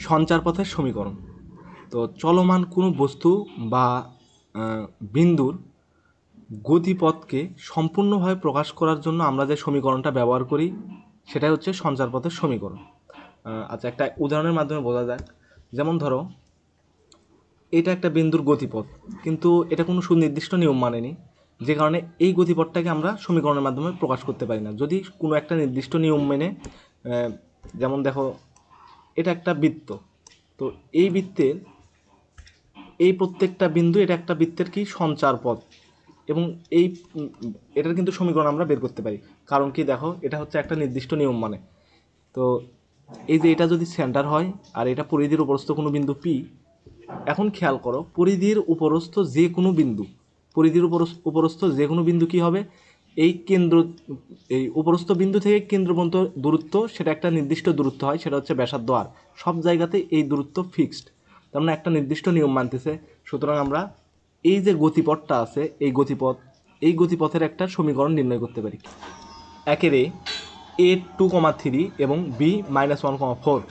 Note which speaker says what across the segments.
Speaker 1: সঞ্চারপথের সমীকরণ। তো চলমান কোনো বস্তু বা বিন্দুর গতিপথকে সম্পূর্ণভাবে প্রকাশ করার জন্য আমরা যে সমীকরণটা ব্যবহার করি সেটাই হচ্ছে সঞ্চারপথের সমীকরণ। আচ্ছা, একটা উদাহরণের মাধ্যমে বোঝা যাক। যেমন ধরো, এটা একটা বিন্দুর গতিপথ, কিন্তু এটা কোনো সুনির্দিষ্ট নিয়ম মানেনি, যে কারণে এই গতিপথটাকে আমরা সমীকরণের মাধ্যমে প্রকাশ করতে পারি না। যদি কোনো একটা নির্দিষ্ট নিয়ম মেনে, যেমন দেখো, এটা একটা বৃত্ত, তো এই বৃত্তের এই প্রত্যেকটা বিন্দু, এটা একটা বৃত্তের কি সঞ্চার পথ, এবং এই এটার কিন্তু সমীকরণ আমরা বের করতে পারি। কারণ কি, দেখো, এটা হচ্ছে একটা নির্দিষ্ট নিয়ম মানে। তো এই যে এটা যদি সেন্টার হয় আর এটা পরিধির উপরস্থ কোনো বিন্দু পি, এখন খেয়াল করো, পরিধির উপরস্থ যে কোনো বিন্দু, পরিধির উপরস্থ যে কোনো বিন্দু কি হবে, এই কেন্দ্র, এই উপরস্থ বিন্দু থেকে কেন্দ্র পর্যন্ত দূরত্ব, সেটা একটা নির্দিষ্ট দূরত্ব হয়, সেটা হচ্ছে ব্যাসার্ধ আর। সব জায়গাতে এই দূরত্ব ফিক্সড, তার মানে একটা নির্দিষ্ট নিয়ম মানতেছে। সুতরাং আমরা এই যে গতিপথটা আছে, এই গতিপথের একটা সমীকরণ নির্ণয় করতে পারি। একের এ 2,3 এবং বি -1,4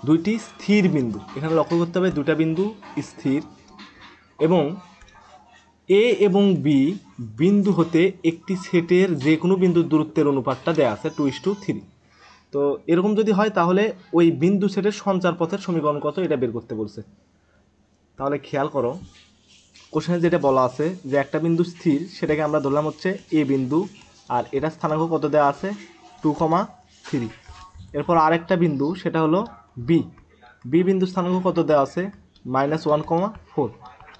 Speaker 1: দুইটি স্থির বিন্দু। এখানে লক্ষ্য করতে হবে দুটা বিন্দু স্থির, এবং এ এবং বি বিন্দু হতে একটি সেটের যে কোনো বিন্দুর দূরত্বের অনুপাতটা দেওয়া আছে 2:3। তো এরকম যদি হয় তাহলে ওই বিন্দু সেটের সঞ্চার পথের সমীকরণ কত এটা বের করতে বলছে। তাহলে খেয়াল করো, কোশ্চেনে যেটা বলা আছে যে একটা বিন্দু স্থির, সেটাকে আমরা ধরলাম হচ্ছে এ বিন্দু, আর এটা স্থানাঙ্ক কত দেওয়া আছে 2,3। এরপর আরেকটা বিন্দু, সেটা হলো বি, বি বিন্দু স্থানাঙ্ক কত দেওয়া আছে -1,4।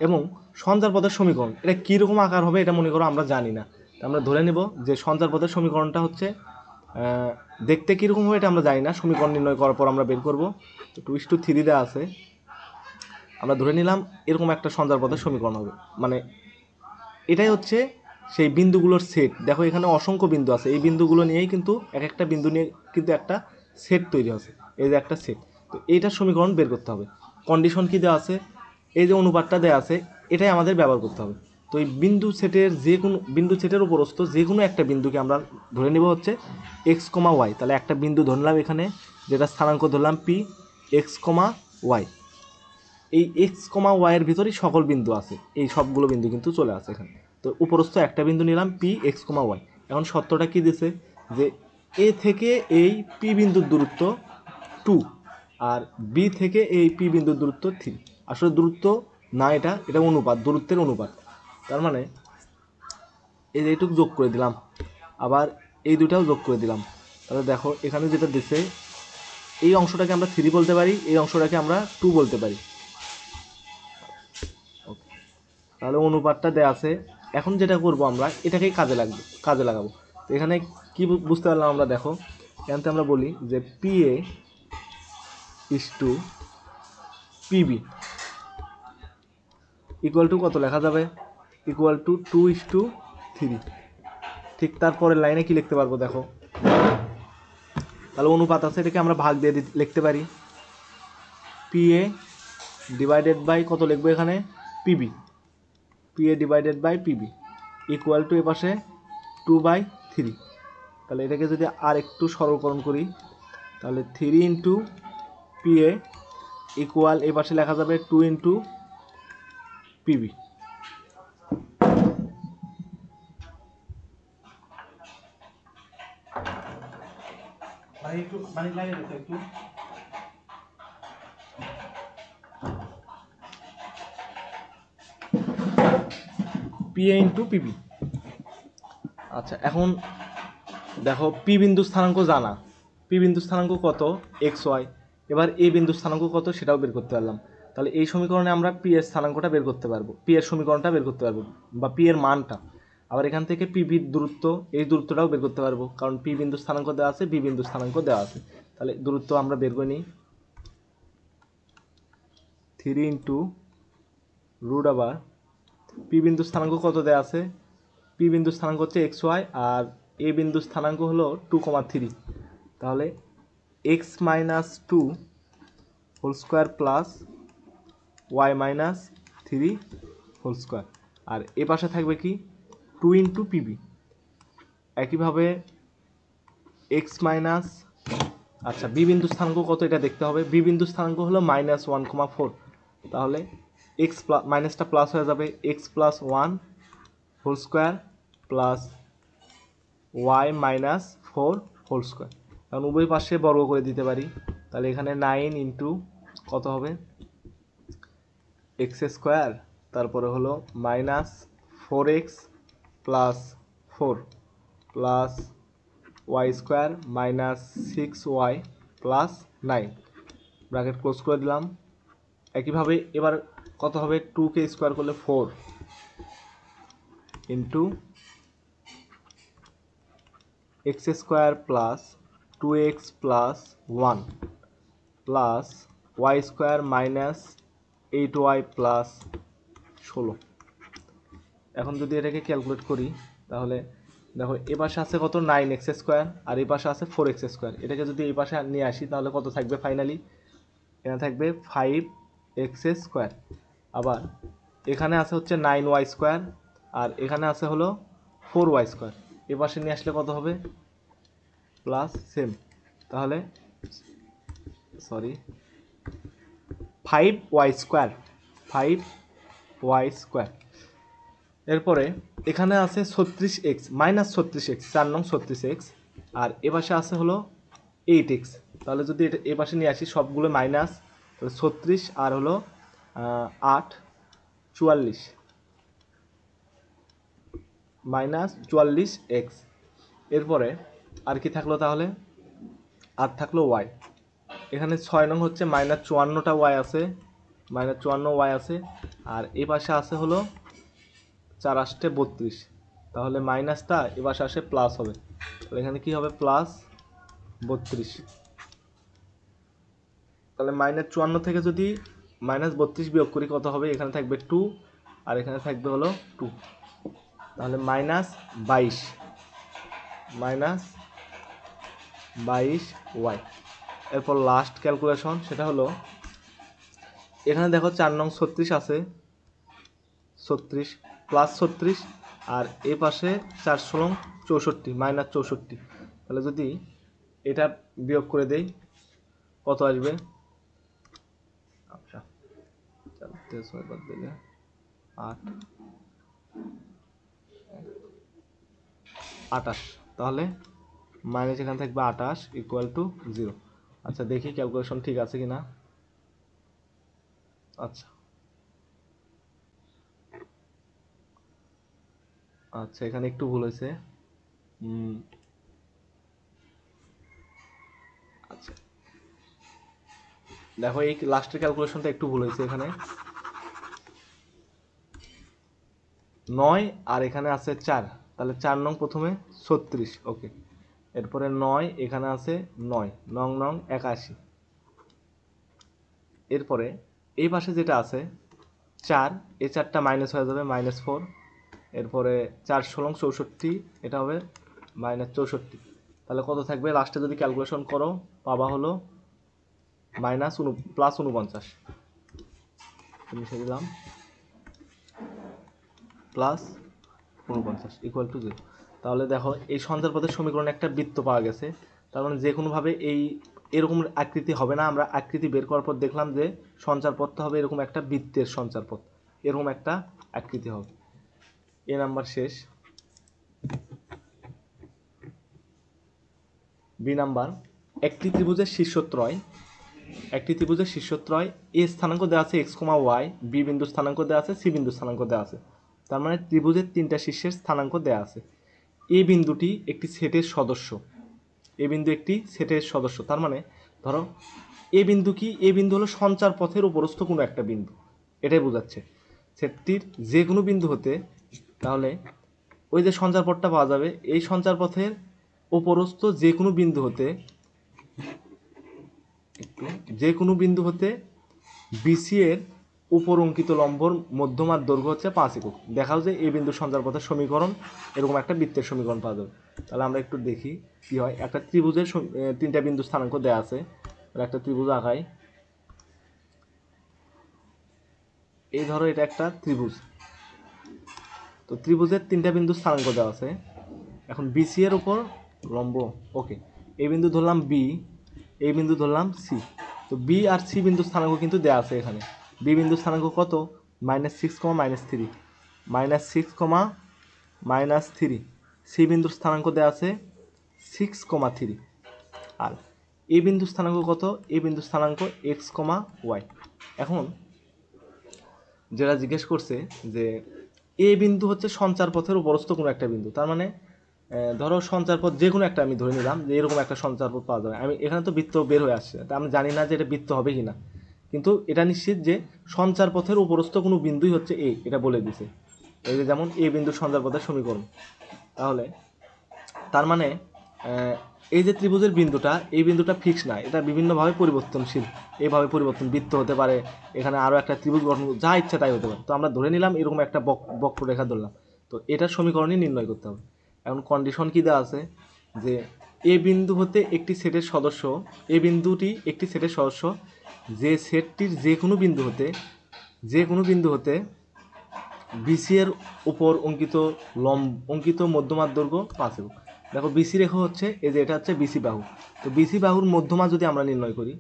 Speaker 1: এবং সঞ্চারপথের সমীকরণ এটা কীরকম আকার হবে এটা মনে করো আমরা জানি না, আমরা ধরে নেব যে সঞ্চারপথের সমীকরণটা হচ্ছে দেখতে কীরকম হবে এটা আমরা জানি না, সমীকরণ নির্ণয় করার পর আমরা বের করব। তো 2:3 দেওয়া আছে, আমরা ধরে নিলাম এরকম একটা সঞ্চারপথের সমীকরণ হবে। মানে এটাই হচ্ছে সেই বিন্দুগুলোর সেট। দেখো, এখানে অসংখ্য বিন্দু আছে, এই বিন্দুগুলো নিয়েই কিন্তু এক একটা বিন্দু নিয়ে কিন্তু একটা সেট তৈরি হচ্ছে, এই যে একটা সেট। তো এইটার সমীকরণ বের করতে হবে। কন্ডিশন কি দেওয়া আছে, এই যে অনুপাতটা দেওয়া আছে, এটাই আমাদের ব্যবহার করতে হবে। তো এই বিন্দু সেটের উপরস্থ যে কোনো একটা বিন্দুকে আমরা ধরে নেব হচ্ছে এক্স কমা ওয়াই। তাহলে একটা বিন্দু ধরলাম এখানে, যেটা স্থানাঙ্ক ধরলাম পি, এক্স কমা ওয়াই। এই এক্স কমা ওয়াইয়ের ভিতরেই সকল বিন্দু আছে, এই সবগুলো বিন্দু কিন্তু চলে আসে এখানে। তো উপরস্থ একটা বিন্দু নিলাম পি এক্স কমা ওয়াই। এখন সত্যটা কি দিছে, যে এ থেকে এই পি বিন্দুর দূরত্ব 2, আর বি থেকে এই পি বিন্দুর দূরত্ব 3। আসলে দূরত্ব না, এটা অনুপাত, দূরত্বের অনুপাত। তার মানে এই যে এইটুকু যোগ করে দিলাম, আবার এই দুটাও যোগ করে দিলাম। তাহলে দেখো, এখানে যেটা দিছে, এই অংশটাকে আমরা 3 বলতে পারি, এই অংশটাকে আমরা 2 বলতে পারি। তাহলে অনুপাতটা দেওয়া আছে। এখন যেটা করব, আমরা এটাকেই কাজে লাগাবো। তো এখানে কি বুঝতে পারলাম আমরা, দেখো, এখানে আমরা বলি যে P A is to PB equal to কত লেখা যাবে, ইকুয়াল টু 2:3। ঠিক তারপরের লাইনে কি লিখতে পারবো, দেখো, তাহলে অনুপাত আছে, এটাকে আমরা ভাগ দিয়ে লিখতে পারি। পি এ ডিভাইডেড বাই কত লিখবো এখানে, PB, P A divided by PB equal to এ পাশে 2/3। তাহলে এটাকে যদি আর একটু সরলকরণ করি, তাহলে 3 ইন্টু পি এ ইকুয়াল এই পাশে লেখা যাবে 2 ইন্টু পিবি। একটু পানি লাগিয়ে দিতে একটু। P A into PB. আচ্ছা, এখন দেখো, পি বিন্দু স্থানাঙ্ক জানা, পি বিন্দু স্থানাঙ্ক কত এক্স ওয়াই। এবার এ বিন্দু স্থানাঙ্ক কত সেটাও বের করতে পারলাম। তাহলে এই সমীকরণে আমরা পি এর স্থানাঙ্কটা বের করতে পারবো, পি এর সমীকরণটা বের করতে পারবো, বা পি এর মানটা। আবার এখান থেকে পি বির দূরত্ব, এই দূরত্বটাও বের করতে পারবো, কারণ পি বিন্দু স্থানাঙ্ক দেওয়া আছে, বি বিন্দু স্থানাঙ্ক দেওয়া আছে। তাহলে দূরত্ব আমরা বের করে নিই, 3 ইন্টু রুট আবার পি বিন্দু স্থানাঙ্ক কত দেওয়া আছে, পি বিন্দু স্থানাঙ্ক হচ্ছে এক্স ওয়াই, আর এ বিন্দু স্থানাঙ্ক হলো 2,3। তাহলে X minus 2 whole square plus Y minus 3 whole square. আর এ পাশে থাকবে কি 2 ইন্টু পিবি। একইভাবে এক্স মাইনাস আচ্ছা বি বিন্দু স্থানাঙ্ক কত এটা দেখতে হবে। বি বিন্দু স্থানাঙ্ক হলো -1,4, তাহলে এক্স মাইনাসটা প্লাস হয়ে যাবে X plus 1 whole square plus Y minus 4 whole square. কারণ উভয় পাশে বর্গ করে দিতে পারি, তাহলে এখানে 9 ইন্টু কত হবে এক্স স্কোয়ার, তারপরে হলো -4x plus 4 plus Y square -6y plus 9, bracket close করে দিলাম। একইভাবে এবার কত হবে 2k স্কোয়ার করলে 4 into x square plus 2x plus 1 plus Y square -8y plus 16। এখন যদি এটাকে ক্যালকুলেট করি তাহলে দেখো এ পাশে আছে কত 9x স্কোয়ার আর এই পাশে আছে 4x স্কোয়ার। এটাকে যদি এই পাশে নিয়ে আসি তাহলে কত থাকবে ফাইনালি, এখানে থাকবে 5x স্কোয়ার। আবার এখানে আছে হচ্ছে 9y স্কোয়ার আর এখানে আছে হলো 4y স্কোয়ার। এ পাশে নিয়ে আসলে কত হবে প্লাস সেম, তাহলে 5y স্কোয়ার 5y স্কোয়ার। এরপরে এখানে আছে 36x -36x 4 নং 36x আর এ পাশে আছে হলো 8x। তাহলে যদি এটা এ পাশে নিয়ে আসি সবগুলো মাইনাস, তাহলে 36 আর হলো 8 44 -44x। এরপরে আর কি থাকলো তাহলে, আর থাকলো ওয়াই। এখানে 6 নং হচ্ছে -54টা ওয়াই আছে, -54y আছে আর এ পাশে আছে হলো 4 8 32, তাহলে মাইনাসটা এ পাশে আসে প্লাস হবে, তাহলে এখানে কি হবে প্লাস 32। তাহলে -54 থেকে যদি -32 বিয়োগ করি কত হবে, এখানে থাকবে 2 আর এখানে থাকবে হলো 2, তাহলে -22y। এরপর লাস্ট ক্যালকুলেশন সেটা হলো এখানে দেখো 4 নং 36 আছে, 36 প্লাস 36 আর এই পাশে 4 ষোলং 64 -64। তাহলে যদি এটা বিয়োগ করে দেই কত আসবে, আচ্ছা 4 বাদ দিলে 8 28, তাহলে মাইনাস এখানে থাকবে 28 ইকুয়াল টু 0। আচ্ছা দেখি ক্যালকুলেশন ঠিক আছে কিনা। আচ্ছা আচ্ছা এখানে একটু ভুল হয়েছে। আচ্ছা দেখো এই লাস্টের ক্যালকুলেশনটা একটু ভুল হয়েছে, এখানে 9 আর এখানে আছে 4, তাহলে 4 নং প্রথমে 36, ওকে। এরপরে 9 এখানে আছে 9 9 9 81। এরপরে এই পাশে যেটা আছে 4, এই 4টা মাইনাস হয়ে যাবে -4। এরপরে 4 ষোলং 64, এটা হবে -64। তাহলে কত থাকবে লাস্টে যদি ক্যালকুলেশন করো পাবা হলো +49 মিশে দিলাম +49 ইকুয়াল টু 0। তাহলে দেখো এই সঞ্চার পথের সমীকরণে একটা বৃত্ত পাওয়া গেছে, তার মানে যে কোনোভাবে এরকম আকৃতি হবে না। আমরা আকৃতি বের করার পর দেখলাম যে সঞ্চার পথটা হবে এরকম একটা বৃত্তের সঞ্চার পথ, এরকম একটা আকৃতি হবে। এ নাম্বার শেষ। বি নাম্বার, একটি ত্রিভুজের শীর্ষত্রয় এ স্থানাঙ্ক দেওয়া আছে x, y, বি বিন্দু স্থানাঙ্ক দেওয়া আছে, সি বিন্দু স্থানাঙ্ক দেওয়া আছে। তার মানে ত্রিভুজের 3টা শীর্ষের স্থানাঙ্ক দেওয়া আছে। এ বিন্দুটি একটি সেটের সদস্য, তার মানে ধরো এ বিন্দু কি, এ বিন্দু হলো সঞ্চার পথের উপরস্থ কোনো একটা বিন্দু, এটাই বোঝাচ্ছে। সেটটির যে কোনো বিন্দু হতে, তাহলে ওই যে সঞ্চার পথটা পাওয়া যাবে, এই সঞ্চার পথের উপরস্থ যে কোনো বিন্দু হতে বিসি এর উপর অঙ্কিত লম্বর মধ্যমার দৈর্ঘ্য হচ্ছে 5 একক। দেখাও যে এই বিন্দু সঞ্চার পথের সমীকরণ এরকম একটা বৃত্তের সমীকরণ পাওয়া যাবে। তাহলে আমরা একটু দেখি কি হয়। একটা ত্রিভুজের 3টা বিন্দু স্থানাঙ্ক দেওয়া আছে, একটা ত্রিভুজ আঁকাই। এই ধরো এটা একটা ত্রিভুজ, তো ত্রিভুজের 3টা বিন্দু স্থানাঙ্ক দেওয়া আছে। এখন বিসি এর উপর লম্ব, ওকে। এই বিন্দু ধরলাম বি, এই বিন্দু ধরলাম সি। তো বি আর সি বিন্দু স্থানাঙ্ক কিন্তু দেওয়া আছে এখানে। বি বিন্দু স্থানাঙ্ক কত? -6, -3। সি বিন্দুর স্থানাঙ্ক দেওয়া আছে 6,3। আর এ বিন্দু স্থানাঙ্ক কত? এ বিন্দু স্থানাঙ্ক x, y। এখন যেটা জিজ্ঞেস করছে যে এ বিন্দু হচ্ছে সঞ্চার পথের উপরস্থ কোনো একটা বিন্দু, তার মানে ধরো সঞ্চার পথ যে কোনো একটা আমি ধরে নিলাম যে এরকম একটা সঞ্চার পথ পাওয়া যাবে। আমি এখানে তো বৃত্ত বের হয়ে আসছে, তা আমি জানি না যে এটা বৃত্ত হবে কিনা, কিন্তু এটা নিশ্চিত যে সঞ্চার পথের উপরস্থ কোনো বিন্দুই হচ্ছে এ, এটা বলে দিছে। এই যে যেমন এ বিন্দু সঞ্চার পথের সমীকরণ। তাহলে তার মানে এই যে ত্রিভুজের বিন্দুটা, এই বিন্দুটা ফিক্স না, এটা বিভিন্নভাবে পরিবর্তনশীল। এইভাবে পরিবর্তন, বৃত্ত হতে পারে, এখানে আরও একটা ত্রিভুজ গঠন, যা ইচ্ছা তাই হতে পারে। তো আমরা ধরে নিলাম এরকম একটা বক্ররেখা ধরলাম, তো এটার সমীকরণই নির্ণয় করতে হবে। এখন কন্ডিশন কী দেওয়া আছে যে এ বিন্দু হতে একটি সেটের সদস্য, এ বিন্দুটি একটি সেটের সদস্য যে সেটটির যে কোনো বিন্দু হতে বিসি এর উপর অঙ্কিত মধ্যমার দৈর্ঘ্য 5 একক। দেখো বিসি রেখা হচ্ছে এই যে এটা হচ্ছে বিসি বাহু। তো বিসি বাহুর মধ্যমা যদি আমরা নির্ণয় করি,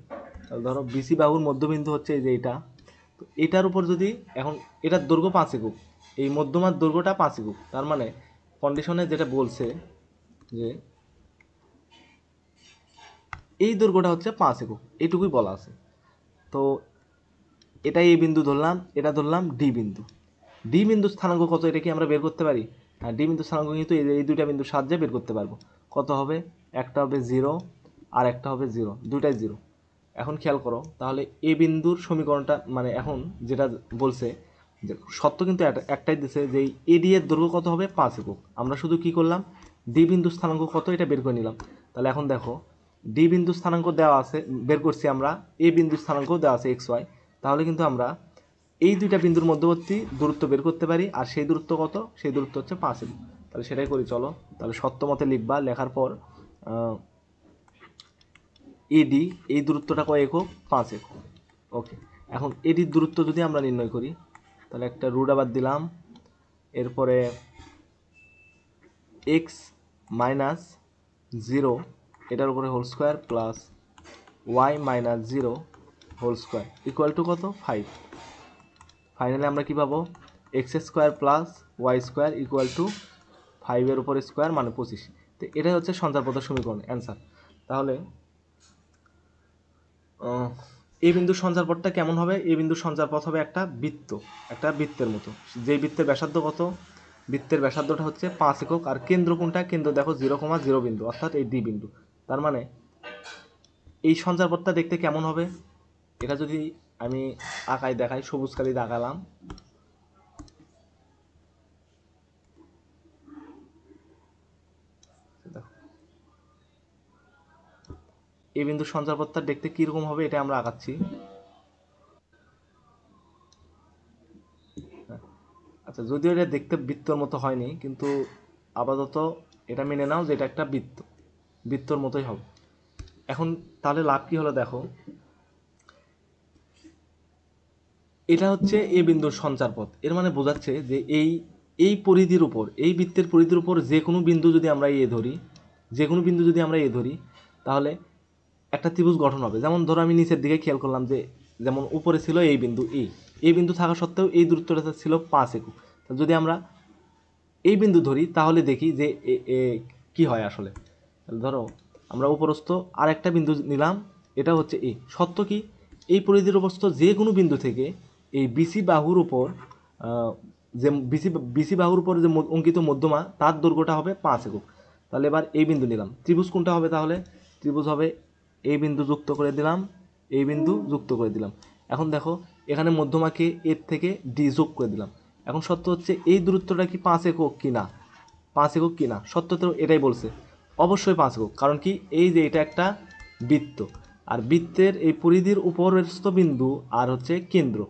Speaker 1: তাহলে ধরো বিসি বাহুর মধ্যবিন্দু হচ্ছে এই যে এটা। তো এটার উপর যদি এখন এটার দৈর্ঘ্য 5 একক, এই মধ্যমার দৈর্ঘ্যটা 5 একক, তার মানে কন্ডিশনে যেটা বলছে যে এই দৈর্ঘ্যটা হচ্ছে 5 একক, এইটুকুই বলা আছে। তো এটাই এই বিন্দু ধরলাম, এটা ধরলাম ডি বিন্দু। ডি বিন্দু স্থানাঙ্ক কত, এটা কি আমরা বের করতে পারি? হ্যাঁ, ডি বিন্দু স্থানাঙ্ক কিন্তু এই দুইটা বিন্দুর সাহায্যে বের করতে পারবো। কত হবে? একটা হবে 0 আর একটা হবে 0, দুইটাই 0। এখন খেয়াল করো, তাহলে এ বিন্দুর সমীকরণটা মানে এখন যেটা বলছে যে সত্য কিন্তু একটাই দিছে যে এডি এর দৈর্ঘ্য কত হবে? 5 একক। আমরা শুধু কি করলাম, ডি বিন্দু স্থানাঙ্ক কত এটা বের করে নিলাম। তাহলে এখন দেখো ডি বিন্দু স্থানাঙ্ক দেওয়া আছে, বের করছি আমরা, এ বিন্দু স্থানাঙ্ক দেওয়া আছে এক্স ওয়াই। তাহলে কিন্তু আমরা এই দুইটা বিন্দুর মধ্যবর্তী দূরত্ব বের করতে পারি, আর সেই দূরত্ব কত? সেই দূরত্ব হচ্ছে 5 একক। তাহলে সেটাই করি চলো। তাহলে সত্য মতে লিখবা, লেখার পর এডি এই দূরত্বটা কয় একক? 5 একক। ওকে, এখন এডির দূরত্ব যদি আমরা নির্ণয় করি, তাহলে একটা রুট আবার দিলাম, এরপরে এক্স মাইনাস 0 এটার উপরে whole square plus Y minus 0 whole square equal to কত? 5। ফাইনালি আমরা কী পাবো? X square plus Y square equal to 5-এর উপর স্কোয়ার মানে 25। তো এটাই হচ্ছে সঞ্চার পথের সমীকরণ, অ্যান্সার। তাহলে এই বিন্দুর সঞ্চার পথটা কেমন হবে? এই বিন্দুর সঞ্চার পথ হবে একটা বৃত্তের মতো। যেই বৃত্তের ব্যাসার্ধ কত? বৃত্তের ব্যাসার্ধটা হচ্ছে 5 একক। আর কেন্দ্র কোনটা? কেন্দ্র দেখো 0,0 বিন্দু, অর্থাৎ এই ডি বিন্দু। তার মানে এই সঞ্চার পথটা দেখতে কেমন হবে? এটা যদি আমি আঁকায় দেখাই, সবুজ কালি দেখালাম, এই বিন্দুর সঞ্চার পথটা দেখতে কীরকম হবে এটা আমরা আঁকাচ্ছি। আচ্ছা, যদিও এটা দেখতে বৃত্তর মতো হয়নি, কিন্তু আপাতত এটা মেনে নাও যে এটা একটা বৃত্তর মতোই হবে। এখন তাহলে লাভ কী হলো দেখো, এটা হচ্ছে এ বিন্দুর সঞ্চার পথ। এর মানে বোঝাচ্ছে যে এই পরিধির উপর, এই বৃত্তের পরিধির উপর যে কোনো বিন্দু যদি আমরা এ ধরি, তাহলে একটা ত্রিভুজ গঠন হবে। যেমন ধরো আমি নিচের দিকে খেয়াল করলাম যে যেমন উপরে ছিল এই বিন্দু, এই বিন্দু থাকা সত্ত্বেও এই দূরত্বটা ছিল 5 একক। যদি আমরা এই বিন্দু ধরি তাহলে দেখি যে কি হয় আসলে। ধরো আমরা উপরস্থ আর একটা বিন্দু নিলাম, এটা হচ্ছে এ। সত্য কি? এই পরিধির উপরস্থ যে কোনো বিন্দু থেকে এই বিসি বাহুর উপর যে বিসি বাহুর উপর যে অঙ্কিত মধ্যমা তার দৈর্ঘ্যটা হবে 5 একক। তাহলে এবার এই বিন্দু নিলাম, ত্রিভুজ কোনটা হবে? তাহলে ত্রিভুজ হবে এই বিন্দু যুক্ত করে দিলাম, এই বিন্দু যুক্ত করে দিলাম। এখন দেখো এখানে মধ্যমাকে এর থেকে ডি যোগ করে দিলাম। এখন সত্য হচ্ছে এই দূরত্বটা কি 5 একক কি না? 5 একক কি না? সত্য তো এটাই বলছে, অবশ্যই 5 একক। কারণ কি? এই যে এটা একটা বৃত্ত, আর বৃত্তের এই পরিধির উপরস্থ বিন্দু আর হচ্ছে কেন্দ্র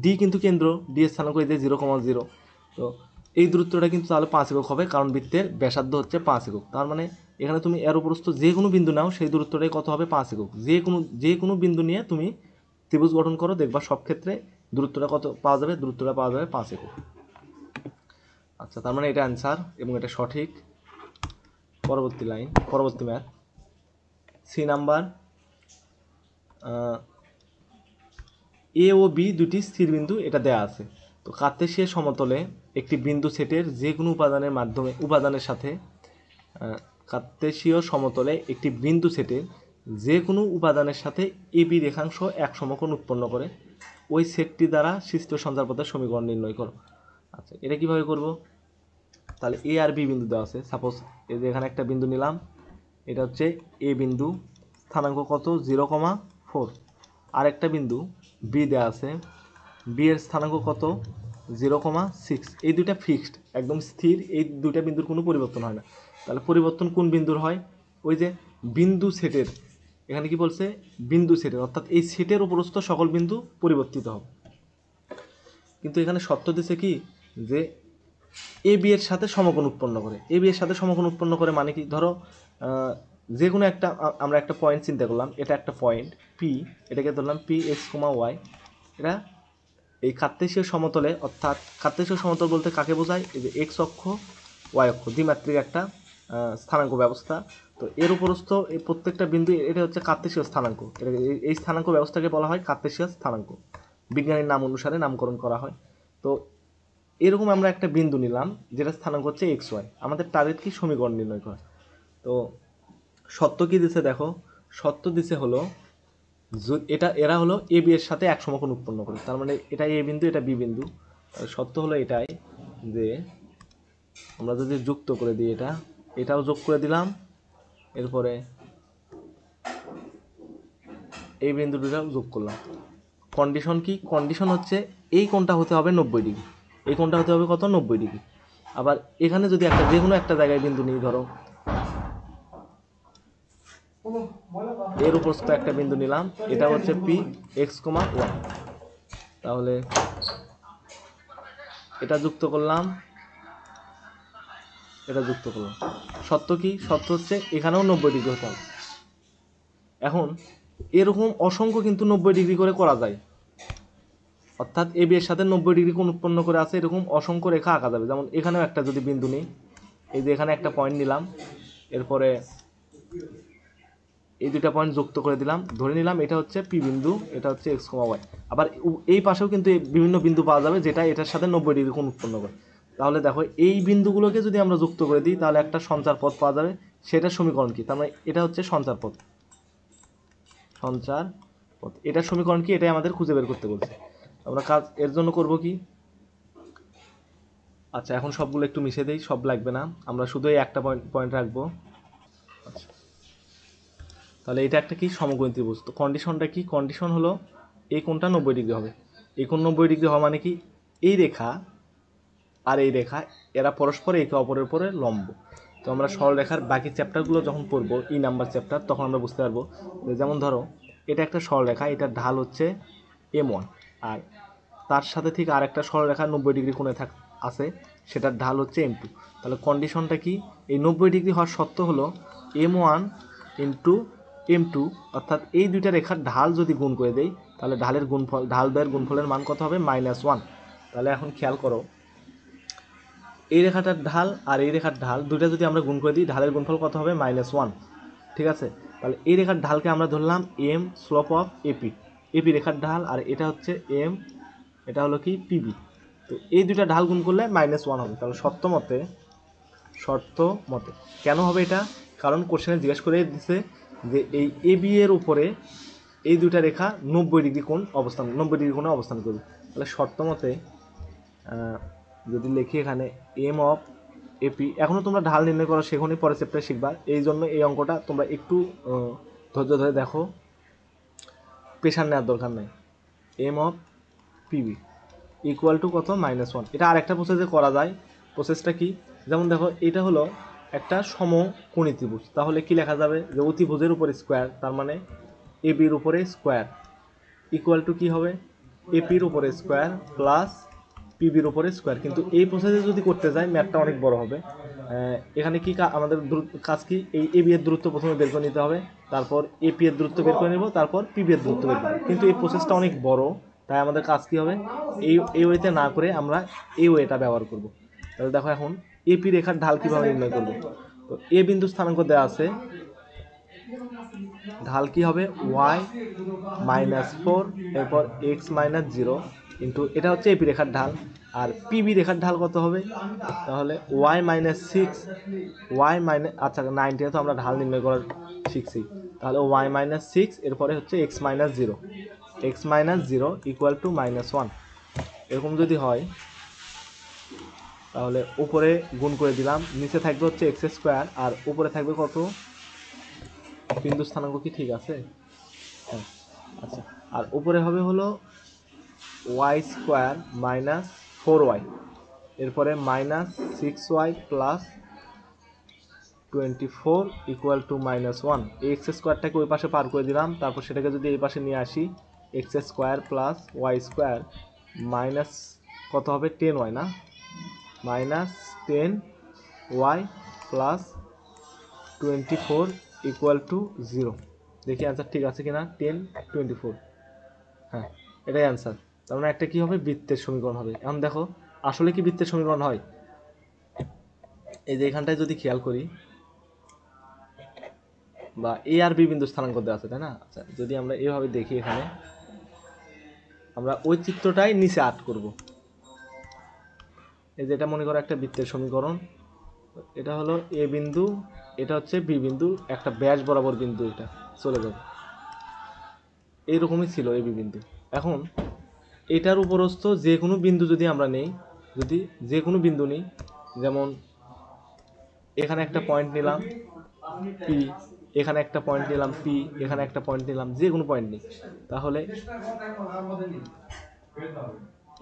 Speaker 1: ডি, কিন্তু কেন্দ্র ডি এর স্থানাঙ্ক এই যে 0,0। তো এই দূরত্বটা কিন্তু তাহলে 5 একক হবে, কারণ বৃত্তের ব্যাসার্ধ হচ্ছে 5 একক। তার মানে এখানে তুমি এর উপরস্থ যে কোনো বিন্দু নাও, সেই দূরত্বটাই কত হবে? 5 একক। যে কোনো বিন্দু নিয়ে তুমি ত্রিভুজ গঠন করো, দেখবা সব ক্ষেত্রে দূরত্বটা কত পাওয়া যাবে? দূরত্বটা পাওয়া যাবে 5 একক। আচ্ছা, তার মানে এটা অ্যান্সার এবং এটা সঠিক। পরবর্তী ম্যাথ, সি নাম্বার এ ও বি দুটি স্থির বিন্দু এটা দেয়া আছে। তো কার্তেশীয় সমতলে একটি বিন্দু সেটের যে কোনো উপাদানের সাথে কার্তেশীয় সমতলে একটি বিন্দু সেটের যে কোনো উপাদানের সাথে এবি রেখাংশ এক সমকোণ উৎপন্ন করে ওই সেটটি দ্বারা সৃষ্ট সঞ্চারপথের সমীকরণ নির্ণয় করো। আচ্ছা, এটা কিভাবে করব? তাহলে এ আর বি বিন্দু দেওয়া আছে। সাপোজ এই যে এখানে একটা বিন্দু নিলাম, এটা হচ্ছে এ বিন্দু, স্থানাঙ্ক কত 0,4। আর একটা বিন্দু বি দেওয়া আছে, বি এর স্থানাঙ্ক কত 0,6। এই দুইটা ফিক্সড, একদম স্থির, এই দুইটা বিন্দুর কোনো পরিবর্তন হয় না। তাহলে পরিবর্তন কোন বিন্দুর হয়? ওই যে বিন্দু সেটের, এখানে কি বলছে বিন্দু সেটের, অর্থাৎ এই সেটের উপরস্থ সকল বিন্দু পরিবর্তিত হবে। কিন্তু এখানে শর্ত দিছে কি যে এ বি এর সাথে সমকোণ উৎপন্ন করে। এ বি এর সাথে সমকোণ উৎপন্ন করে মানে কি, ধরো যে কোনো একটা আমরা একটা পয়েন্ট চিন্তা করলাম, এটা একটা পয়েন্ট পি, এটাকে ধরলাম পি এক্স কমা ওয়াই। এটা এই কার্তেশীয় সমতলে, অর্থাৎ কার্তেশীয় সমতল বলতে কাকে বোঝায়? এই যে এক্স অক্ষ ওয়াই অক্ষ দ্বিমাত্রিক একটা স্থানাঙ্ক ব্যবস্থা। তো এর উপরস্থ এই প্রত্যেকটা বিন্দু, এটা হচ্ছে কার্তেশীয় স্থানাঙ্ক। এই স্থানাঙ্ক ব্যবস্থাকে বলা হয় কার্তেশীয় স্থানাঙ্ক, বিজ্ঞানীর নাম অনুসারে নামকরণ করা হয়। তো এরকম আমরা একটা বিন্দু নিলাম যেটা স্থানাঙ্ক হচ্ছে এক্স ওয়াই। আমাদের টার্গেট কি? সমীকরণ নির্ণয় করা। তো সত্য কি দিছে দেখো, সত্য দিছে হলো এরা হলো এ বি এর সাথে এক সমকোণ উৎপন্ন করে। তার মানে এটা এ বিন্দু, এটা বি বিন্দু। সত্য হলো এটাই যে আমরা যদি যুক্ত করে দিই, এটাও যোগ করে দিলাম, এরপরে এই বিন্দু দুটাও যোগ করলাম। কন্ডিশন কি? কন্ডিশন হচ্ছে এই কোণটা হতে হবে 90 ডিগ্রি, এই কোণটা হতে হবে কত 90 ডিগ্রি। আবার এখানে যদি একটা যে কোনো একটা জায়গায় বিন্দু নিই, ধরো এর উপরস্থ একটা বিন্দু নিলাম, এটা হচ্ছে পি এক্স কমা ওয়াই। তাহলে এটা যুক্ত করলাম, এটা যুক্ত করলাম। সত্য কি? সত্য হচ্ছে এখানেও 90 ডিগ্রি হতে হবে। এখন এরকম অসংখ্য কিন্তু 90 ডিগ্রি করে করা যায়, অর্থাৎ এ বি এর সাথে 90 ডিগ্রি কোণ উৎপন্ন করে আছে, এরকম অসংখ্য রেখা আঁকা যাবে। যেমন এখানেও একটা যদি বিন্দু নিই, এই যে এখানে একটা পয়েন্ট নিলাম, এরপরে এই দুটা পয়েন্ট যুক্ত করে দিলাম, ধরে নিলাম এটা হচ্ছে পি বিন্দু, এটা হচ্ছে এক্স কমা ওয়াই। আবার এই পাশেও কিন্তু বিভিন্ন বিন্দু পাওয়া যাবে যেটা এটার সাথে 90 ডিগ্রি কোণ উৎপন্ন করে। তাহলে দেখো এই বিন্দুগুলোকে যদি আমরা যুক্ত করে দিই তাহলে একটা সঞ্চার পথ পাওয়া যাবে। সেটার সমীকরণ কি? তার মানে এটা হচ্ছে সঞ্চার পথ, সঞ্চার পথ। এটার সমীকরণ কি? এটাই আমাদের খুঁজে বের করতে বলছে। আমরা কাজ এর জন্য করব কি? আচ্ছা, এখন সবগুলো একটু মিশে দেই, সব লাগবে না, আমরা শুধু এই একটা পয়েন্ট রাখবো। আচ্ছা, তাহলে এটা একটা কি? সমকোণী ত্রিভুজ। তো কন্ডিশনটা কি? কন্ডিশন হলো এই কোণটা 90 ডিগ্রি হবে। এই কোণ 90 ডিগ্রি হওয়া মানে কি? এই রেখা আর এই রেখা এরা পরস্পর একে অপরের উপরে লম্ব। তো আমরা সরলরেখার বাকি চ্যাপ্টারগুলো যখন পড়বো, ই নাম্বার চ্যাপ্টার, তখন আমরা বুঝতে পারবো। যেমন ধরো এটা একটা সরলরেখা, এটার ঢাল হচ্ছে M1, আর তার সাথে ঠিক আর একটা সরলরেখা 90 ডিগ্রি কোণে আছে, সেটার ঢাল হচ্ছে M2। তাহলে কন্ডিশনটা কি? এই 90 ডিগ্রি হওয়ার সত্য হলো M1 ইন্টু M2, অর্থাৎ এই দুইটা রেখার ঢাল যদি গুণ করে দেই তাহলে ঢাল দ্বয়ের গুণফলের মান কত হবে? -1। তাহলে এখন খেয়াল করো, এই রেখাটার ঢাল আর এই রেখার ঢাল দুইটা যদি আমরা গুণ করে দিই, ঢালের গুণফল কত হবে? -1। ঠিক আছে, তাহলে এই রেখার ঢালকে আমরা ধরলাম m স্লোপ অফ এপি রেখার ঢাল, আর এটা হচ্ছে m, এটা হলো কি পিবি। তো এই দুইটা ঢাল গুণ করলে -1 হবে। তাহলে শর্ত মতে কেন হবে এটা? কারণ কোশ্চেনে জিজ্ঞেস করে দিচ্ছে যে এই এবি এর উপরে এই দুইটা রেখা 90 ডিগ্রি কোণে অবস্থান করবে। তাহলে শর্ত মতে যদি লিখি এখানে এম অফ এপি, এখনও তোমরা ঢাল নির্ণয় করো, সেখানে পরে চ্যাপ্টারে শিখবা। এই জন্য এই অঙ্কটা তোমরা একটু ধৈর্য ধরে দেখো, প্রেশার নেওয়ার দরকার নেই। M of PB equal to কত? -1। এটা আর একটা প্রসেসে করা যায়। প্রসেসটা কি? যেমন দেখো, এটা হলো একটা সমকোণী ত্রিভুজ, তাহলে কি লেখা যাবে? যে অতিভুজের উপরে স্কোয়ার, তার মানে এবির উপরে স্কোয়ার ইকুয়াল টু কি হবে? এপির উপরে স্কোয়ার প্লাস পিবির উপরে স্কোয়ার। কিন্তু এই প্রসেসে যদি করতে যাই ম্যাথটা অনেক বড় হবে। এখানে কি আমাদের কাজ কি? এই এবি এর দূরত্ব প্রথমে বের করে নিতে হবে, তারপর এপি এর দূরত্ব বের করে নেব, তারপর পিবি এর দূরত্ব বের করব। কিন্তু এই প্রসেসটা অনেক বড়, তাই আমাদের কাজ কি হবে? এই ওয়েতে না করে আমরা এই ওয়েটা ব্যবহার করব। তাহলে দেখো এখন এপি রেখার ঢাল কিভাবে নির্ণয় করব। তো এ বিন্দু স্থানাঙ্ক দেওয়া আছে ঢাল কি হবে ওয়াই মাইনাস ফোর এরপর এক্স মাইনাস জিরো ইন্টু এটা হচ্ছে এপি রেখার ঢাল, আর পিবি রেখার ঢাল কত হবে, তাহলে y minus six y minus, আচ্ছা 19 তো আমরা ঢাল নির্ণয় করার শিখছি, তাহলে ওয়াই মাইনাস সিক্স এরপরে হচ্ছে x minus zero equal to minus one. এরকম যদি হয় তাহলে উপরে গুণ করে দিলাম, নিচে থাকবে হচ্ছে এক্স স্কোয়ার আর উপরে থাকবে কত, বিন্দু স্থানাঙ্ক কি ঠিক আছে, হ্যাঁ আচ্ছা, আর উপরে হবে হলো Y square minus four Y এরপরে minus six Y plus 24 equal to minus one. এই এক্স স্কোয়ারটাকে ওই পাশে পার করে দিলাম, তারপর সেটাকে যদি এই পাশে নিয়ে আসি x square plus Y square minus কত হবে 10 ওয়াই না, minus 10 y plus 24 equal to 0। দেখি অ্যান্সার ঠিক আছে কিনা, 10 24, হ্যাঁ এটাই অ্যান্সার। তার মানে একটা কি হবে, বৃত্তের সমীকরণ হবে। এখন দেখো আসলে কি বৃত্তের সমীকরণ হয়, এই যে এখানটায় যদি খেয়াল করি বা এ আর বি বিন্দু স্থানাঙ্ক দেওয়া আছে তাই না, আচ্ছা যদি আমরা এইভাবে দেখি এখানে আমরা ওই চিত্রটাই নিচে আট করব। এই যে এটা মনে করো একটা বৃত্তের সমীকরণ, এটা হলো এ বিন্দু, এটা হচ্ছে বি বিন্দু, একটা ব্যাস বরাবর বিন্দু এটা চলে যাবে, এইরকমই ছিল এ বি বিন্দু। এখন এটার উপরস্থ যে কোনো বিন্দু যদি আমরা নেই, যদি যে কোনো বিন্দু নিই, যেমন এখানে একটা পয়েন্ট নিলাম পি, এখানে একটা পয়েন্ট নিলাম পি, এখানে একটা পয়েন্ট নিলাম, যে কোনো পয়েন্ট নিই, তাহলে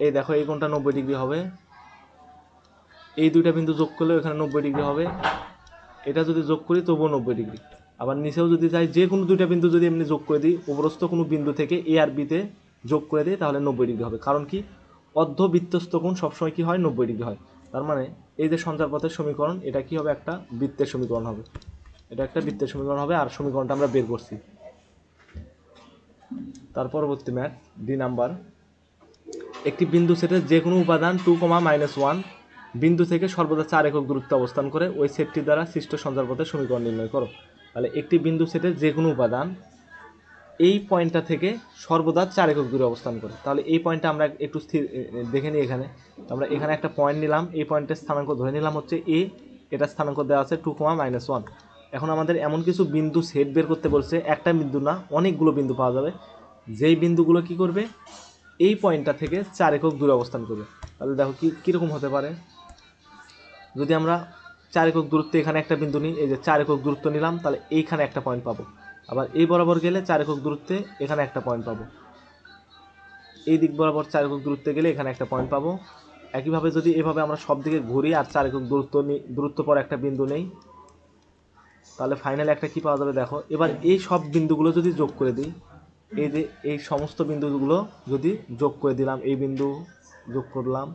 Speaker 1: এই দেখো এই কোণটা 90 ডিগ্রি হবে, এই দুইটা বিন্দু যোগ করলেও এখানে 90 ডিগ্রি হবে, এটা যদি যোগ করি তবুও 90 ডিগ্রি। আবার নিচেও যদি যাই যে কোনো দুইটা বিন্দু যদি এমনি যোগ করে দিই, উপরস্থ কোনো বিন্দু থেকে এ আর বিতে যোগ করে দিই তাহলে 90 ডিগ্রি হবে, কারণ কি অর্ধবৃত্তস্থ কোণ সবসময় কি হয় 90 ডিগ্রি হয়। তার মানে এই যে সঞ্চারপথের সমীকরণ এটা কি হবে, একটা বৃত্তের সমীকরণ হবে, এটা একটা বৃত্তের সমীকরণ হবে, আর সমীকরণটা আমরা বের করছি। তার পরবর্তী ম্যাথ ডি নাম্বার, একটি বিন্দু সেটের যে কোনো উপাদান 2,-1 বিন্দু থেকে সর্বদা 4 একক দূরত্বে অবস্থান করে ওই সেটটি দ্বারা সৃষ্ট সঞ্চারপথের সমীকরণ নির্ণয় করো। তাহলে একটি বিন্দু সেটের যে কোনো উপাদান এই পয়েন্টটা থেকে সর্বদা 4 একক দূরে অবস্থান করে, তাহলে এই পয়েন্টটা আমরা একটু স্থির দেখে নিই। এখানে আমরা এখানে একটা পয়েন্ট নিলাম, এই পয়েন্টের স্থানাঙ্ক ধরে নিলাম হচ্ছে এ, এটা স্থানাঙ্ক দেওয়া আছে 2,-1। এখন আমাদের এমন কিছু বিন্দু সেট বের করতে বলছে, একটা বিন্দু না অনেকগুলো বিন্দু পাওয়া যাবে, যেই বিন্দুগুলো কি করবে এই পয়েন্টটা থেকে 4 একক দূরে অবস্থান করবে। তাহলে দেখো কীরকম হতে পারে, যদি আমরা 4 একক দূরত্বে এখানে একটা বিন্দু নিই, এই যে 4 একক দূরত্ব নিলাম, তাহলে এইখানে একটা পয়েন্ট পাবো, আবার এই বরাবর গেলে 4 একক দূরত্বে এখানে একটা পয়েন্ট পাবো, এই দিক বরাবর 4 একক দূরত্বে গেলে এখানে একটা পয়েন্ট পাবো। একইভাবে যদি এভাবে আমরা সব দিকে ঘুরি আর 4 একক দূরত্ব পর একটা বিন্দু নেই, তাহলে ফাইনালি একটা কি পাওয়া যাবে দেখো। এবার এই সব বিন্দুগুলো যদি যোগ করে দিই, এই যে এই সমস্ত বিন্দুগুলো যদি যোগ করে দিলাম, এই বিন্দু যোগ করলাম,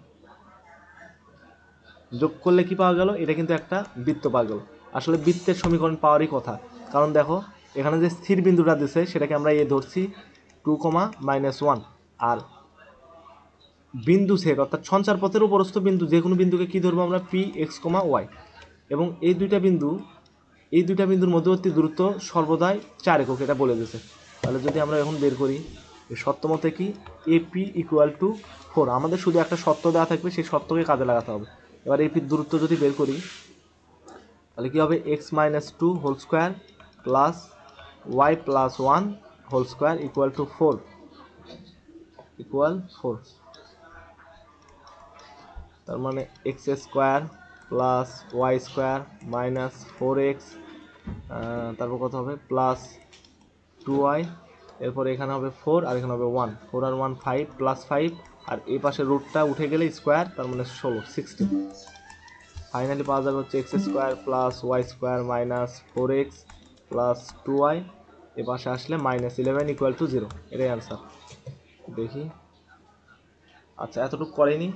Speaker 1: যোগ করলে কি পাওয়া গেল, এটা কিন্তু একটা বৃত্ত পাওয়া গেল। আসলে বৃত্তের সমীকরণ পাওয়ারই কথা, কারণ দেখো এখানে যে স্থির বিন্দুটা দিছে সেটাকে আমরা এ ধরছি 2,-1, আর বিন্দু সেট অর্থাৎ সঞ্চারপথের উপরস্থ বিন্দু যে কোনো বিন্দুকে কি ধরবো আমরা পি এক্স, ওয়াই, এবং এই দুইটা বিন্দুর মধ্যবর্তী দূরত্ব সর্বদাই 4 একক, এটা বলে দিয়েছে। তাহলে যদি আমরা এখন বের করি শর্ত মতে কি এপি ইকুয়াল টু 4, আমাদের শুধু একটা শর্ত দেওয়া থাকবে, সেই শর্তকে কাজে লাগাতে হবে। এবার এপির দূরত্ব যদি বের করি তাহলে কি হবে, x-2 whole square plus y+1 whole square equal to 4 তার মানে x square plus Y square minus 4x, তারপর কত হবে প্লাস 2y, এরপর এখানে হবে 4 আর এখানে হবে 1, 4 আর 1 5 প্লাস 5, আর এই পাশে রুটটা উঠে গেলে স্কোয়ার, তার মানে 16 ফাইনালি পাওয়া যাবে হচ্ছে x square plus Y square minus 4x plus 2y, এ পাশে আসলে -11 ইকুয়াল টু 0, এটাই অ্যান্সার। দেখি আচ্ছা এতটুকু করেনি,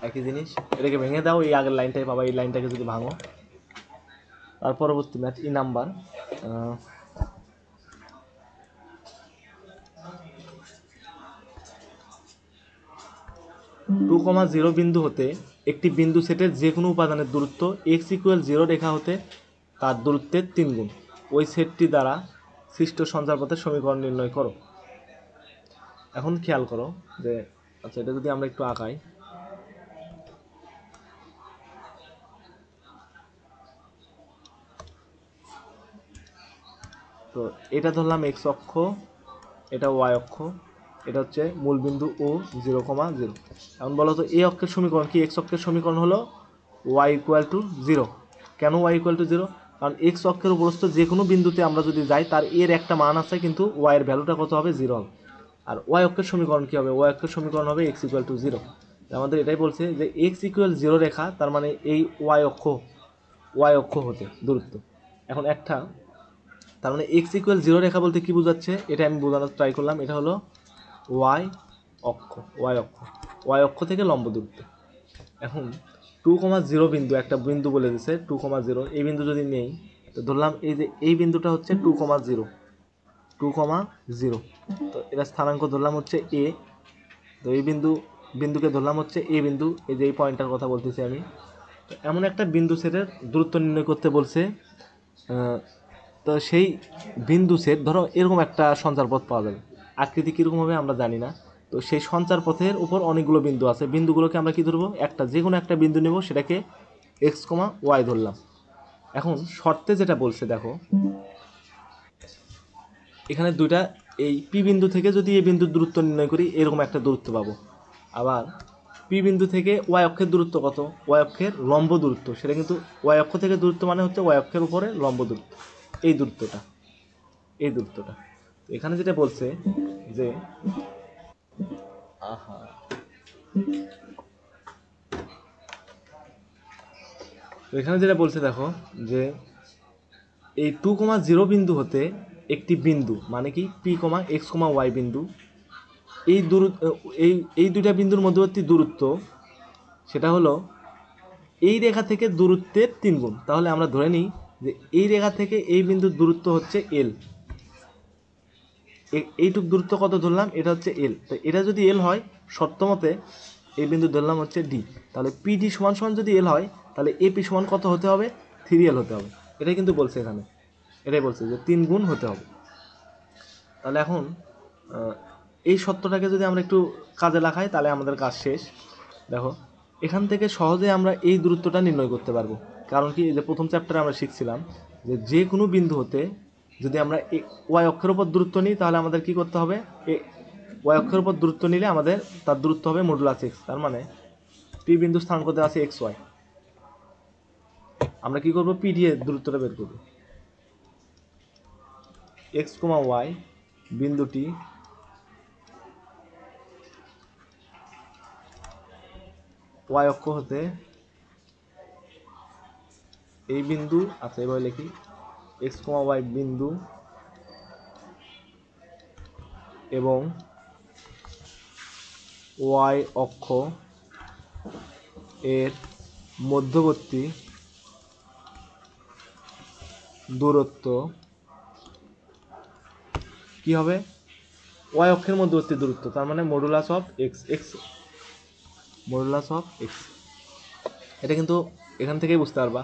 Speaker 1: একই জিনিস, এটাকে ভেঙে দাও, এই আগের লাইনটাই পাবা, এই লাইনটাকে যদি ভাঙো। তার পরবর্তী ম্যাথ ই নাম্বার, 2,0 বিন্দু হতে একটি বিন্দু সেটের যে কোনো উপাদানের দূরত্ব x = 0 রেখা হতে তার দূরত্বের 3 গুণ। ওই সেটটি দ্বারা সৃষ্ট সঞ্চারপথের সমীকরণ নির্ণয় করো। এখন খেয়াল করো যে আচ্ছা এটা যদি আমরা একটু আঁকাই, তো এটা ধরলাম এক্স অক্ষ, এটা ওয়াই অক্ষ, এটা হচ্ছে মূলবিন্দু ও 0,0। এখন বলো তো এই অক্ষের সমীকরণ কি? এক্স অক্ষের সমীকরণ হলো ওয়াই ইকুয়াল টু 0। কেন ওয়াই ইকুয়াল টু 0? কারণ এক্স অক্ষের উপরস্থ যে কোনো বিন্দুতে আমরা যদি যাই তার এর একটা মান আছে, কিন্তু ওয়াইয়ের ভ্যালুটা কত হবে? 0 হবে। আর ওয়াই অক্ষের সমীকরণ কী হবে? ওয়াই অক্ষের সমীকরণ হবে এক্স ইকুয়াল টু 0। আমাদের এটাই বলছে যে এক্স ইকুয়াল 0 রেখা, তার মানে এই ওয়াই অক্ষ হতে দূরত্ব। এখন একটা, তার মানে এক্স ইকুয়াল 0 রেখা বলতে কি বোঝাচ্ছে এটা আমি বোঝানোর ট্রাই করলাম। এটা হলো ওয়াই অক্ষ থেকে লম্ব দূরত্ব। এখন 2,0 বিন্দু একটা বিন্দু বলে দিছে 2,0, এই বিন্দু যদি নেই তো ধরলাম এই যে এই বিন্দুটা হচ্ছে 2,0, তো এটা স্থানাঙ্ক ধরলাম হচ্ছে এ। তো এই বিন্দুকে ধরলাম হচ্ছে এ বিন্দু, এই যে এই পয়েন্টটার কথা বলতেছি আমি। তো এমন একটা বিন্দু সেটের দূরত্ব নির্ণয় করতে বলছে। তো সেই বিন্দু সেট ধরো এরকম একটা সঞ্চারপথ পাওয়া যাবে, আকৃতি কীরকম হবে আমরা জানি না। তো সেই সঞ্চারপথের উপর অনেকগুলো বিন্দু আছে, বিন্দুগুলোকে আমরা কি ধরবো? যে কোনো একটা বিন্দু নেব, সেটাকে এক্স, ওয়াই ধরলাম। এখন শর্তে যেটা বলছে দেখো, এখানে দুইটা, এই পি বিন্দু থেকে যদি এই বিন্দুর দূরত্ব নির্ণয় করি এরকম একটা দূরত্ব পাবো। আবার পি বিন্দু থেকে ওয়াই অক্ষের দূরত্ব কত? ওয়াই অক্ষের লম্ব দূরত্ব, সেটা কিন্তু ওয়াই অক্ষ থেকে দূরত্ব মানে হচ্ছে ওয়াই অক্ষের উপরে লম্ব দূরত্ব, এই দূরত্বটা। এখানে যেটা বলছে যে এখানে যেটা বলছে দেখো যে এই 2,0 বিন্দু হতে একটি বিন্দু মানে কি পি, এক্স, ওয়াই বিন্দু, এই দুইটা বিন্দুর মধ্যবর্তী দূরত্ব সেটা হলো এই রেখা থেকে দূরত্বের 3 গুণ। তাহলে আমরা ধরে নিই যে এই রেখা থেকে এই বিন্দুর দূরত্ব হচ্ছে এল। এইটুক দূরত্ব কত ধরলাম? এটা হচ্ছে এল। তো এটা যদি এল হয়, শর্ত মতে এই বিন্দু ধরলাম হচ্ছে ডি। তাহলে পিডি সমান সমান যদি এল হয়, তাহলে এপি সমান কত হতে হবে? 3L হতে হবে। এটাই কিন্তু বলছে এখানে, এটাই বলছে যে 3 গুণ হতে হবে। তাহলে এখন এই সত্যটাকে যদি আমরা একটু কাজে লাগাই তাহলে আমাদের কাজ শেষ। দেখো এখান থেকে সহজে আমরা এই দূরত্বটা নির্ণয় করতে পারবো। কারণ কি, যে প্রথম চ্যাপ্টারে আমরা শিখছিলাম যে কোনো বিন্দু হতে যদি আমরা ওয়াই অক্ষের উপর দূরত্ব নিই তাহলে আমাদের কি করতে হবে? ওয়াই অক্ষের উপর দূরত্ব নিলে আমাদের তার দূরত্ব হবে মডুলাস এক্স। তার মানে পি বিন্দু স্থানাঙ্ক দেওয়া আছে এক্স ওয়াই, আমরা কি করব? পি দিয়ে দূরত্বটা বের করব। এক্স, ওয়াই বিন্দুটি ওয়াই অক্ষ হতে এই বিন্দু, আচ্ছা এভাবে লিখি, এক্স, ওয়াই বিন্দু এবং ওয়াই অক্ষ এর মধ্যবর্তী দূরত্ব কি হবে? ওয়াই অক্ষের মধ্যবর্তী দূরত্ব, তার মানে মডুলাস অফ এক্স। এটা কিন্তু এখান থেকেই বুঝতে পারবা,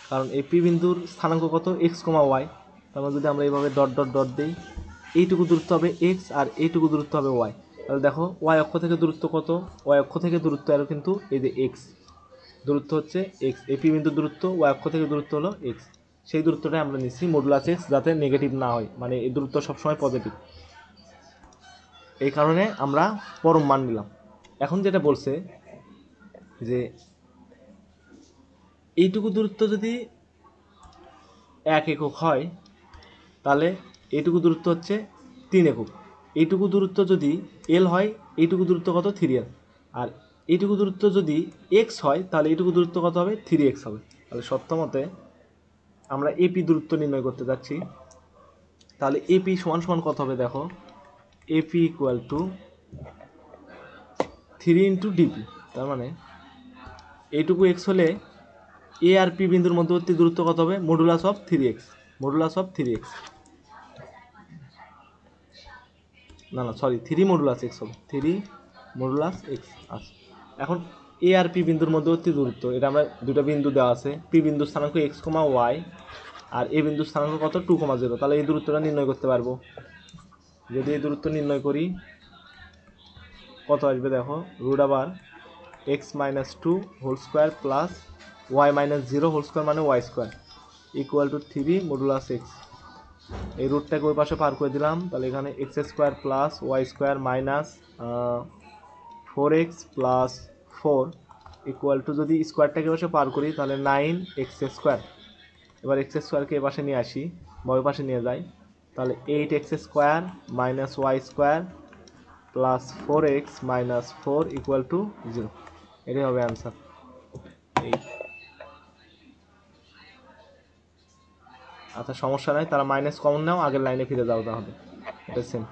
Speaker 1: কারণ এই পি বিন্দুর স্থানাঙ্ক কত? X, y. তার মানে যদি আমরা এইভাবে ডট ডট ডট দিই, এইটুকু দূরত্ব হবে এক্স আর এইটুকু দূরত্ব হবে ওয়াই। তাহলে দেখো ওয়াই অক্ষ থেকে দূরত্ব কত? ওয়াই অক্ষ থেকে দূরত্ব আরও কিন্তু এই যে এক্স, দূরত্ব হচ্ছে এক্স। এই পি বিন্দুর দূরত্ব ওয়াই অক্ষ থেকে দূরত্ব হলো এক্স, সেই দূরত্বটাই আমরা নিচ্ছি মডুলাস এক্স, যাতে নেগেটিভ না হয়, মানে এই দূরত্ব সবসময় পজিটিভ। এই কারণে আমরা পরম মান নিলাম। এখন যেটা বলছে যে এইটুকু দূরত্ব যদি 1 একক হয় তাহলে এইটুকু দূরত্ব হচ্ছে 3 একক। এইটুকু দূরত্ব যদি এল হয়, এইটুকু দূরত্ব কত? 3L। আর এইটুকু দূরত্ব যদি এক্স হয় তাহলে এইটুকু দূরত্ব কত হবে? 3x হবে। তাহলে সত্যমতে আমরা এপি দূরত্ব নির্ণয় করতে যাচ্ছি। তাহলে এপি সমান সমান কত হবে? দেখো AP equal to 3 into DP. তার মানে এইটুকু এক্স হলে এ আর পি বিন্দুর মধ্যবর্তী দূরত্ব কত হবে? Modulus of 3x। না সরি, 3 মডুলাস এক্স হবে, 3 মডুলাস এক্স। আচ্ছা এখন এ আর পি বিন্দুর মধ্যবর্তী দূরত্ব, এটা আমরা দুটো বিন্দু দেওয়া আছে, পি বিন্দুর স্থানাঙ্ক এক্স, ওয়াই, আর এই বিন্দুর স্থানাঙ্ক কত 2,0, তাহলে এই দূরত্বটা নির্ণয় করতে পারবো। যদি এই দূরত্ব নির্ণয় করি কত আসবে দেখো, রুট আবার X minus 2 whole square plus Y minus 0 whole square মানে Y square equal to 3 modulus X. এই রুটটাকে ওই পাশে পার করে দিলাম, তাহলে এখানে X square plus Y square minus 4x plus 4 equal to, যদি স্কোয়ারটাকে পাশে পার করি তাহলে 9x স্কোয়ার। এবার এক্স স্কোয়ারকে এ পাশে নিয়ে আসি বা ওই পাশে নিয়ে যাই, তাহলে 8x square minus y square plus 4x minus 4 equal to 0। এটাই হবে অ্যান্সার। এই আচ্ছা সমস্যা নাই, তারা মাইনাস কমন নাও, আগের লাইনে ফিরে যাও, তাহলে এটা সেম।